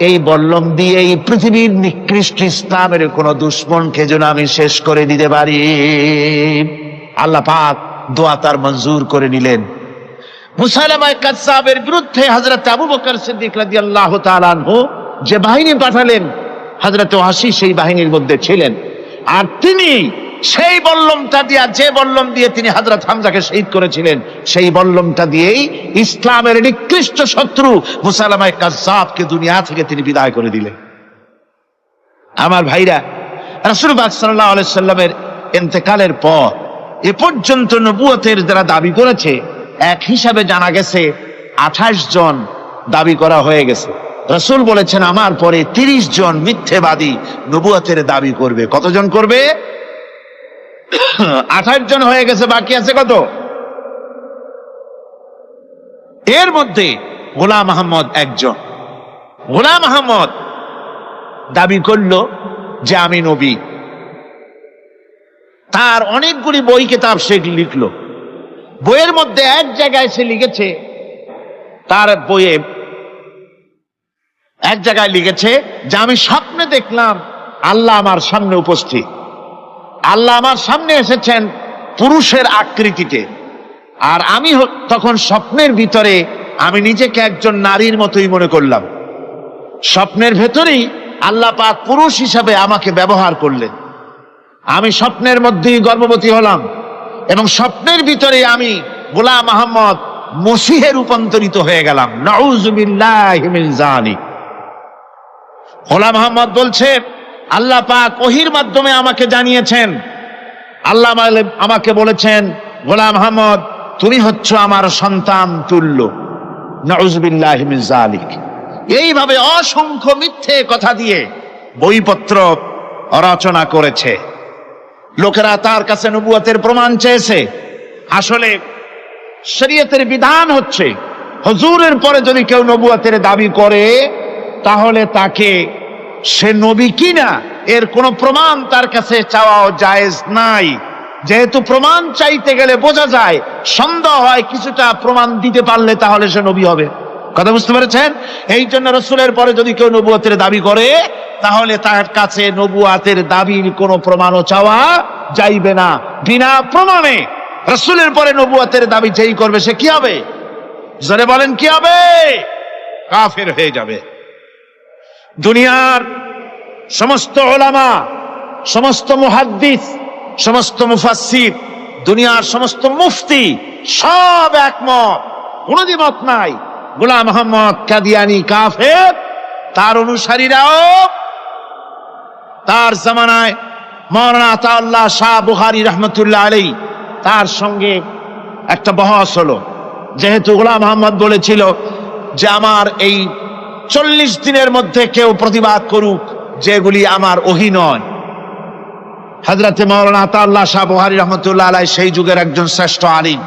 এই বল্লম দিয়ে এই পৃথিবীর নিকৃষ্ট ইসলামের কোন দুশমনকে যেন আমি শেষ করে দিতে পারি। আল্লাহ পাক দোয়া তার মঞ্জুর করে নিলেন। মুসাইলামা কাযযাবের বিরুদ্ধে হযরত আবু বকর সিদ্দিক রাদিয়াল্লাহু তাআলা আনহু যে বাহিনী পাঠালেন, হযরত ওয়াসি সেই বাহিনীর মধ্যে ছিলেন। আর তিনি সেই বল্লমটা দিয়া, যে বল্লম দিয়ে তিনি হযরত হামজাকে শহীদ করেছিলেন, সেই বল্লমটা দিয়েই ইসলামের নিকৃষ্ট শত্রু মুসাইলামা কাযযাবকে দুনিয়া থেকে তিনি বিদায় করে দিলেন। আমার ভাইরা, রাসূল পাক সাল্লাল্লাহু আলাইহি সাল্লামের ইন্তেকালের পর এ পর্যন্ত নবুয়তের যারা দাবি করেছে, এক হিসাবে জানা গেছে 28 জন দাবি করা হয়ে গেছে। রাসূল বলেছেন, আমার পরে 30 জন মিথ্যেবাদী নবুয়তের দাবি করবে। কতজন করবে? 28 জন হয়ে গেছে, বাকি আছে কত? এর মধ্যে গোলাম আহমদ একজন। গোলাম আহমদ দাবি করলো যে আমি নবী। তার অনেকগুলি বই কিতাব সে লিখলো। বইয়ের মধ্যে এক জায়গায় সে লিখেছে, তার বইয়ে এক জায়গায় লিখেছে যে আমি স্বপ্নে দেখলাম আল্লাহ আমার সামনে উপস্থিত। আল্লাহ আমার সামনে এসেছেন পুরুষের আকৃতিতে, আর আমি তখন স্বপ্নের ভিতরে আমি নিজেকে একজন নারীর মতোই মনে করলাম। স্বপ্নের ভেতরেই আল্লাহ পাক পুরুষ হিসাবে আমাকে ব্যবহার করলেন। আমি স্বপ্নের মধ্যেই গর্ভবতী হলাম এবং স্বপ্নের ভিতরে আমি গোলাম আহমদ মসিহে রূপান্তরিত হয়ে গেলাম। নাউযুবিল্লাহি মিন যালিক। গোলাম আহমদ বলছে, আল্লাহ পাক ওহীর মাধ্যমে আমাকে জানিয়েছেন, আল্লাহ আমাকে বলেছেন, গোলাম আহমদ তুমি হচ্ছ আমার সন্তান তুল্য। নাউযুবিল্লাহি মিন যালিক। এইভাবে অসংখ্য মিথ্যে কথা দিয়ে বইপত্র রচনা করেছে। লোকেরা তার কাছে নবুয়তের প্রমাণ চেয়েছে। আসলে শরীয়তের বিধান হচ্ছে, হুজুরের পরে যদি কেউ নবুয়তের দাবি করে তাহলে তাকে সে নবী কিনা এর কোনো প্রমাণ তার কাছে চাওয়াও জায়েজ নাই। যেহেতু প্রমাণ চাইতে গেলে বোঝা যায়, সন্দেহ হয় কিছুটা, প্রমাণ দিতে পারলে তাহলে সে নবী হবে। কথা বুঝতে পেরেছেন? এই জন্য রাসূলের পরে যদি কেউ নবুয়তের দাবি করে, তাহলে তার কাছে নবুয়তের দাবির কোনো প্রমাণও চাওয়া যাইবে না। বিনা প্রমাণে রাসূলের পরে নবুয়তের দাবি যেই করবে সে কি হবে? জোরে বলেন, কি হবে? কাফের হয়ে যাবে। দুনিয়ার সমস্ত উলামা, সমস্ত মুহাদ্দিস, সমস্ত মুফাসসির, দুনিয়ার সমস্ত মুফতি সব একমত, কোনো দ্বিমত নাই, গোলাম মোহাম্মদ কাদিয়ানী কাফের। তার অনুসারীরাও তার জামানায় মাওলানা আতাউল্লাহ শাহ বুখারী রাহমাতুল্লাহ আলাইহি, তার সঙ্গে একটা বহস হলো। যেহেতু গোলাম মোহাম্মদ বলেছিল যে আমার এই 40 দিনের মধ্যে কেউ প্রতিবাদ করুক যেগুলি আমার ওহী নয়। হযরতে মাওলানা আতাউল্লাহ শাহ বুখারী রাহমাতুল্লাহ আলাইহি সেই যুগের একজন শ্রেষ্ঠ আলিম,